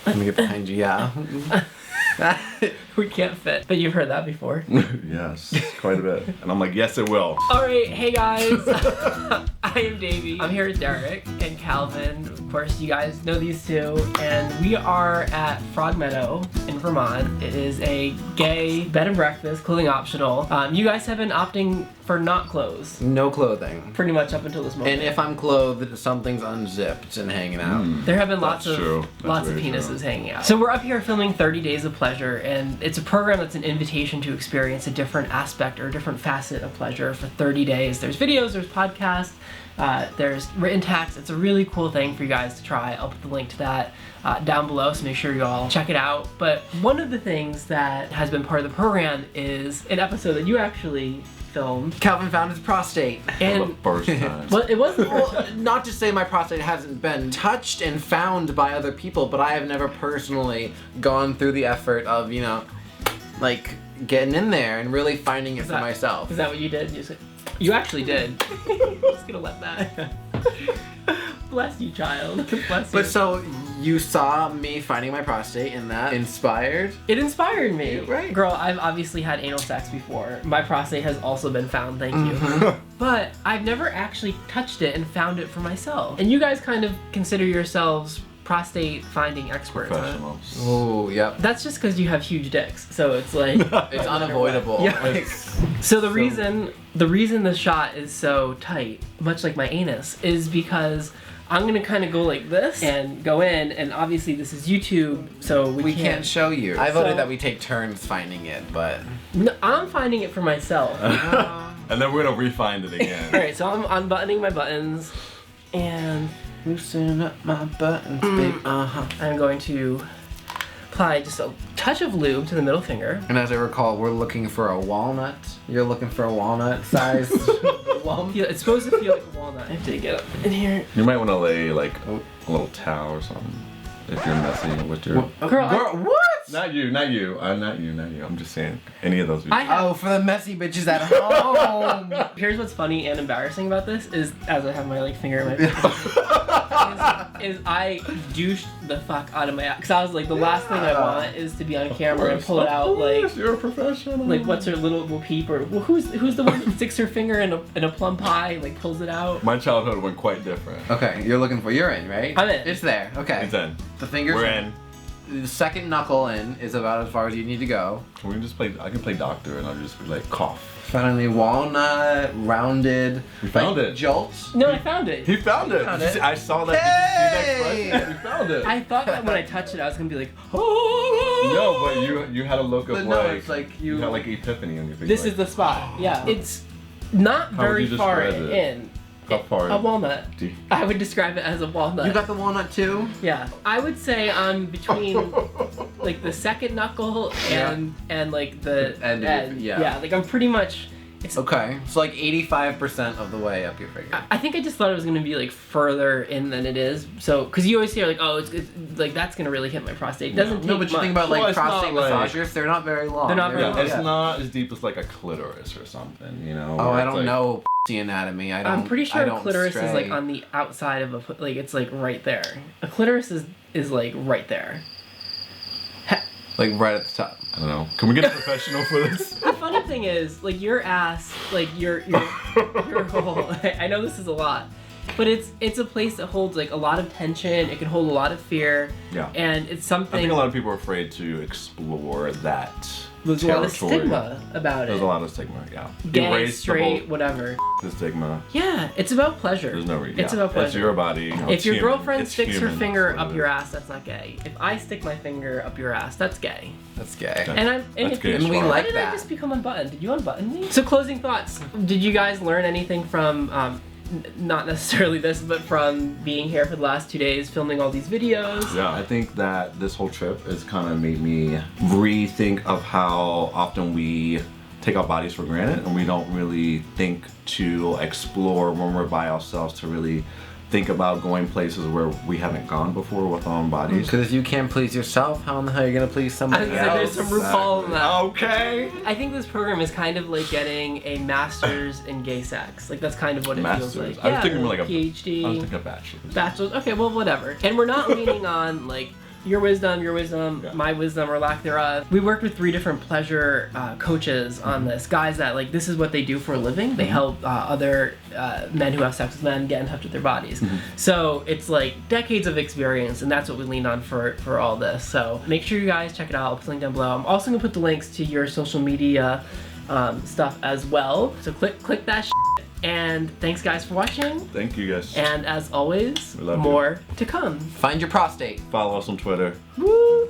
Let me get behind you, yeah. We can't fit. But you've heard that before. Yes, quite a bit. And I'm like, yes, it will. Alright, hey guys. I am Davey. I'm here with Derek and Calvin. Of course, you guys know these two. And we are at Frog Meadow in Vermont. It is a gay bed and breakfast, clothing optional. You guys have been opting for not clothes. No clothing. Pretty much up until this moment. And if I'm clothed, something's unzipped and hanging out. There have been lots That's of true. That's very penises true. hanging out. So we're up here filming 30 Days of Pleasure, and it's a program that's an invitation to experience a different aspect or a different facet of pleasure for 30 days. There's videos, there's podcasts, there's written text. It's a really cool thing for you guys to try. I'll put the link to that down below, so make sure you all check it out. But one of the things that has been part of the program is an episode that you actually filmed. Calvin found his prostate. For the And first time. well, it wasn't. Well, not to say my prostate hasn't been touched and found by other people, but I have never personally gone through the effort of, you know, like getting in there and really finding it for myself. Is that what you did? You actually did. I'm just gonna let that. Bless you, child. Bless you. But so you saw me finding my prostate and that inspired? It inspired me. Right. Girl, I've obviously had anal sex before. My prostate has also been found, thank you. But I've never actually touched it and found it for myself. And you guys kind of consider yourselves prostate finding experts, huh? Professionals. Oh, yep. That's just because you have huge dicks, so it's like It's unavoidable. Yeah. Like, So the reason the shot is so tight, much like my anus, is because I'm gonna kind of go like this and go in, and obviously this is YouTube, so we can't show you. I voted So- that we take turns finding it, but No, I'm finding it for myself. And then we're gonna re-find it again. All right, so I'm unbuttoning my buttons, and loosen up my buttons, babe. I'm going to apply just a touch of lube to the middle finger. And as I recall, we're looking for a walnut. You're looking for a walnut size lump. It's supposed to feel like a walnut. I have to get up in here. You might want to lay like a little towel or something if you're messy with your. Girl, what? Not you. Not you. I'm just saying any of those. I have- Oh, for the messy bitches at home. Here's what's funny and embarrassing about this is, as I have my like finger in my is I douched the fuck out of my ass. Cause I was like, the last thing I want is to be on camera and pull it out like you're a professional. like what's her little Bo Peep, or well, who's the one that sticks her finger in a plum pie and like pulls it out. My childhood went quite different. Okay, you're in, right? I'm in. It's there. Okay. It's in. The fingers. We're in. The second knuckle in is about as far as you need to go. Can we just play? I can play doctor and I'll just be like cough. Finally, walnut, rounded. We found like, it. Jolts. No, I found it. He found it. found Did you it. see- I saw that. Hey! Did you see that expression? He found it. I thought that when I touched it, I was gonna be like, oh. No, but you had a look of But no, like it's like you you- had like epiphany on your face. This like, is the spot. Yeah, it's not How would very you far describe it? in. How far? A walnut. Do you- I would describe it as a walnut. You got the walnut too? Yeah, I would say I'm between like the second knuckle and like the end of your- yeah. yeah, like I'm pretty much. It's, Okay, so like 85% of the way up your finger. I think I just thought it was gonna be like further in than it is. So, cause you always hear like, oh, it's like that's gonna really hit my prostate. It doesn't take No, but you much. think about like Well, it's prostate not like- massagers, they're not very long. They're not very Yeah, long. it's Yeah. not as deep as like a clitoris or something, you know. Oh, where I it's don't like- know the anatomy. I don't. I'm pretty I sure a don't clitoris is like stray. on the outside of a like it's like right there. A clitoris is like right there. Like right at the top. I don't know. Can we get a professional for this? The funny thing is, like your ass, like your hole. I know this is a lot, but it's a place that holds like a lot of tension. It can hold a lot of fear. Yeah. And it's I something. think a lot of people are afraid to explore that There's a lot of territory. stigma about it. There's a lot of stigma, yeah. Gay, Erase the straight, whole- whatever. the stigma. Yeah, it's about pleasure. There's no reason. It's about pleasure. It's your body. You know, If it's your human. girlfriend It's sticks her human. finger That's what up it your is. ass, that's not gay. If I stick my finger up your ass, that's gay. That's gay. And That's if gay you, as And we fuck. like Why did I that. just become unbuttoned? Did you unbutton me? So closing thoughts. Did you guys learn anything from, not necessarily this, but from being here for the last 2 days, filming all these videos? Yeah, I think that this whole trip has kind of made me rethink of how often we take our bodies for granted and we don't really think to explore when we're by ourselves, to really think about going places where we haven't gone before with our own bodies. Because if you can't please yourself, how in the hell are you gonna please somebody I was gonna else? say, there's some RuPaul in that. Okay. I think this program is kind of like getting a master's in gay sex. Like that's kind of what it feels Masters. like. I was thinking more like a PhD. I was thinking a bachelor's. Bachelor's. Okay, well, whatever. And we're not leaning on like your wisdom, Yeah. my wisdom or lack thereof. We worked with 3 different pleasure coaches on this. Guys that like this is what they do for a living. They help other men who have sex with men get in touch with their bodies. So it's like decades of experience, and that's what we leaned on for all this. So make sure you guys check it out. I'll put the link down below. I'm also gonna put the links to your social media stuff as well. So click that and thanks guys for watching. Thank you guys. And as always, We love more to come. Find your prostate. Follow us on Twitter. Woo!